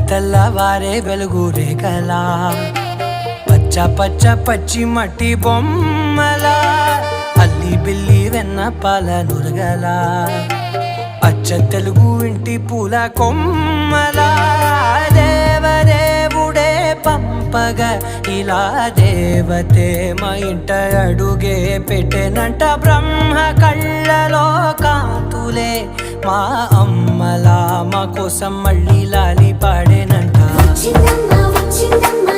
తెల్లవారే వెలుగు రేఖలా పచ్చ పచ్చ పచ్చి మట్టి బొమ్మలా అల్లి బిల్లి వెన్న పాల నురగలా అచ్చ తెలుగు ఇంటి పూల కొమ్మలా దేవదేవుడే పంపగా ఇలా దేవతే మా ఇంట అడుగే పెట్టెనంట బ్రహ్మ కళ్ళలో కాంతులే మా అమ్మలా మా కోసం మళ్ళీ లాలి పాడేనంట. వచ్చిందమ్మ వచ్చిందమ్మ